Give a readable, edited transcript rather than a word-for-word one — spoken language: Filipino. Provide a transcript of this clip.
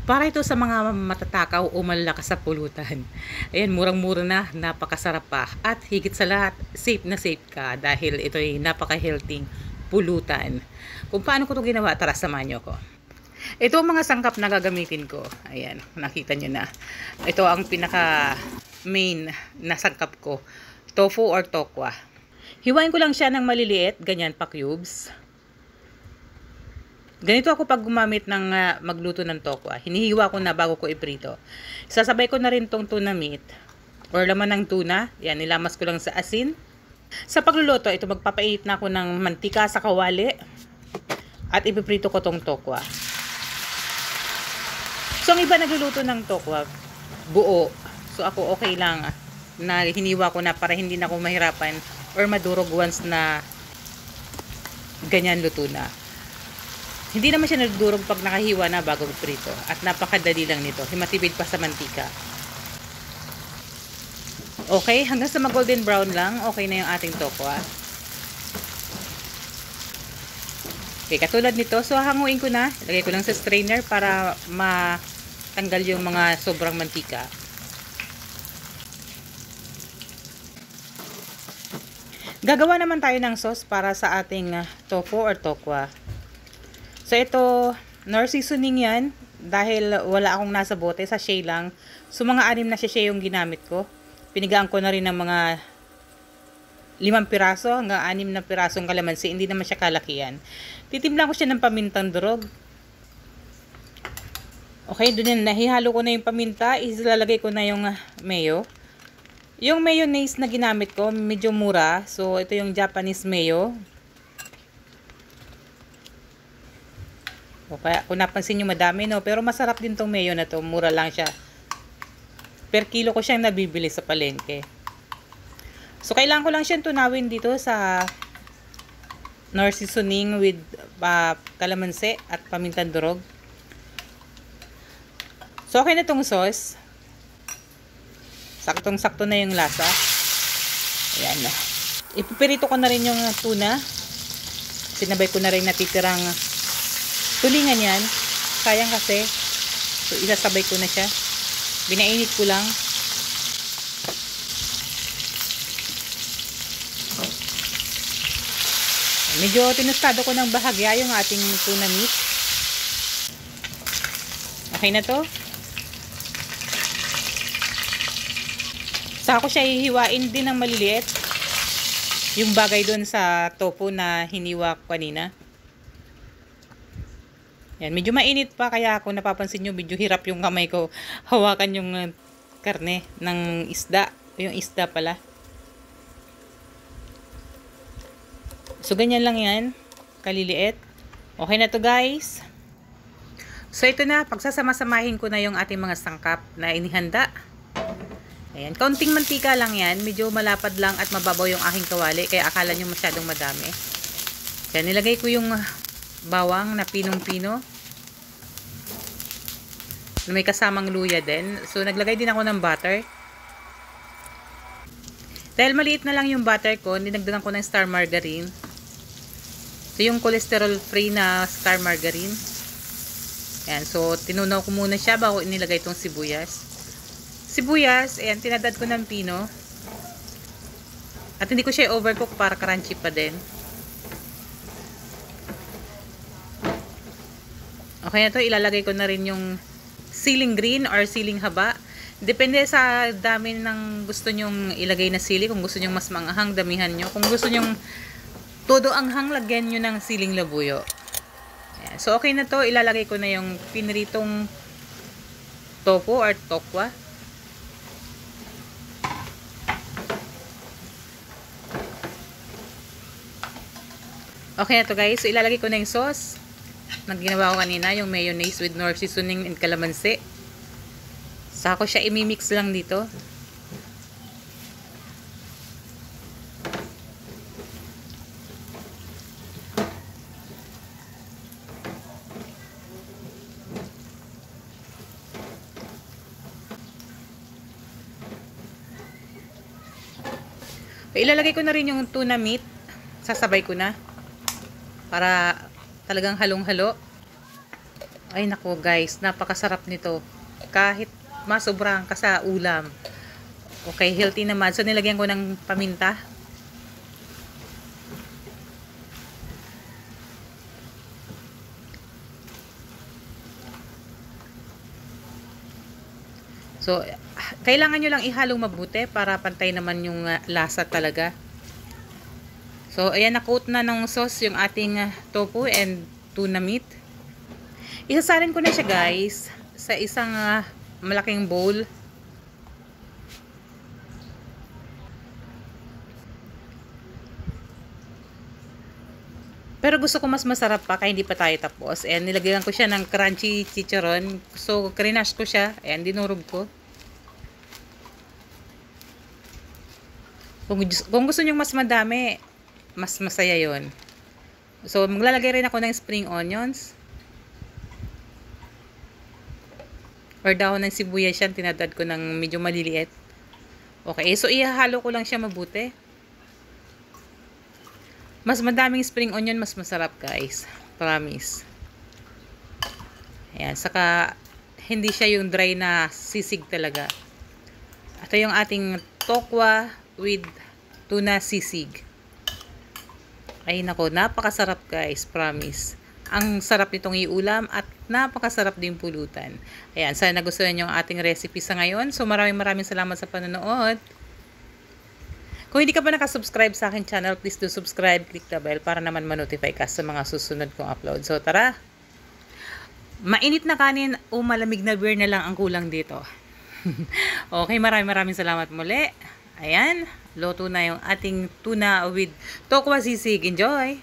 Para ito sa mga matatakaw o malalakas sa pulutan. Ayan, murang-mura na, napakasarap pa. At higit sa lahat, safe na safe ka dahil ito ay napaka-healthy pulutan. Kung paano ko ito ginawa, tara samahan nyo ko. Ito ang mga sangkap na gagamitin ko. Ayan, nakita nyo na. Ito ang pinaka main na sangkap ko. Tofu or tokwa. Hiwain ko lang siya ng maliliit, ganyan pa cubes. Ganito ako pag gumamit ng magluto ng tokwa. Hinihiwa ko na bago ko iprito. Sasabay ko na rin tong tuna meat or laman ng tuna. Yan, nilamas ko lang sa asin. Sa pagluluto, ito magpapainit na ako ng mantika sa kawali at ipiprito ko tong tokwa. So, ang iba nagluluto ng tokwa, buo. So, ako okay lang na hiniwa ko na para hindi na ako mahirapan or madurog once na ganyan luto na. Hindi naman siya nadurog pag nakahiwa na bago prito. At napakadali lang nito. Himatipid pa sa mantika. Okay, hanggang sa mag-golden brown lang, okay na yung ating tokwa. Okay, katulad nito. So, hanguin ko na. Lagay ko lang sa strainer para matanggal yung mga sobrang mantika. Gagawa naman tayo ng sauce para sa ating tofu or tokwa. So, ito, nor seasoning yan. Dahil wala akong nasa bote, sachet lang. So, mga 6 na sachet yung ginamit ko. Pinigaan ko na rin ng mga 5 piraso hanggang 6 na pirasong kalamansi. Hindi naman siya kalakihan. Titimplan ko siya ng pamintang durog. Okay, doon yan. Nahihalo ko na yung paminta. Ilalagay ko na yung mayo. Yung mayonnaise na ginamit ko, medyo mura. So, ito yung Japanese mayo. O kaya kung napansin nyo madami, no? Pero masarap din tong mayo na to. Mura lang siya. Per kilo ko siyang nabibili sa palengke. So, kailangan ko lang siyang tunawin dito sa nor seasoning with kalamansi at pamintang durog. So, okay na tong sauce. Saktong-sakto na yung lasa. Ayan na. Ipipirito ko na rin yung tuna. Sinabay ko na rin natitirang tulingan yan. Sayang kasi. So, isasabay ko na siya. Binainit ko lang. Medyo tinustado ko ng bahagya yung ating tuna meat. Okay na to. Saka ko siya hihiwain din ng maliliit. Yung bagay doon sa tofu na hiniwa ko kanina. Yan, medyo mainit pa kaya kung napapansin nyo, medyo hirap yung kamay ko hawakan yung karne ng isda. Yung isda pala. So, ganyan lang yan. Kaliliit. Okay na to guys. So, ito na. Pagsasama-samahin ko na yung ating mga sangkap na inihanda. Ayan. Kaunting mantika lang yan. Medyo malapad lang at mababaw yung aking kawali. Kaya akala nyo masyadong madami. Yan. Nilagay ko yung bawang na pinong-pino. May kasamang luya din. So, naglagay din ako ng butter. Dahil maliit na lang yung butter ko, dinagdagan ko ng star margarine. So, yung cholesterol-free na star margarine. Ayan. So, tinunaw ko muna siya bago inilagay itong sibuyas. Sibuyas, ayan, tinadad ko ng pino. At hindi ko siya overcook para crunchy pa din. Okay na to, ilalagay ko na rin yung siling green or siling haba. Depende sa dami ng gusto nyong ilagay na sili. Kung gusto nyong mas manghang, damihan nyo. Kung gusto nyong todo anghang, lagyan nyo ng siling labuyo. Ayan. So, okay na to. Ilalagay ko na yung pinritong tofu or tokwa. Okay na to guys. So, ilalagay ko na yung sauce. Ginawa ko kanina, yung mayonnaise with nor seasoning and kalamansi. Saka ko siya imimix lang dito. Ilalagay ko na rin yung tuna meat. Sasabay ko na. Para talagang halong-halo. Ay nako guys, napakasarap nito. Kahit masobrahan ka sa ulam. Okay, healthy naman. So nilagyan ko ng paminta. So, kailangan nyo lang ihalong mabuti para pantay naman yung lasa talaga. So, ayan, na-coat na ng sauce yung ating tofu and tuna meat. Isasalin ko na siya guys sa isang malaking bowl. Pero gusto ko mas masarap pa kaya hindi pa tayo tapos. And nilagyan ko siya ng crunchy chicharon. So, krinash ko siya. Ayan, dinurog ko. Kung gusto nyo mas madami, mas masaya yon. So, maglalagay rin ako ng spring onions. Or dahon ng sibuyas yan. Tinadad ko ng medyo maliliit. Okay, so ihahalo ko lang siya mabuti. Mas madaming spring onion, mas masarap guys. Promise. Ayan, saka hindi siya yung dry na sisig talaga. Ito yung ating tokwa with tuna sisig. Ay nako, napakasarap guys, promise. Ang sarap nitong iulam at napakasarap din pulutan. Ayan, sana nagustuhan nyo ang ating recipe sa ngayon. So maraming salamat sa panonood. Kung hindi ka pa nakasubscribe sa akin channel, please do subscribe, click the bell para naman ma-notify ka sa mga susunod kong upload. So tara, mainit na kanin o malamig na beer na lang ang kulang dito. Okay, maraming salamat muli. Ayan, luto na yung ating tuna with tokwa sisig. Enjoy!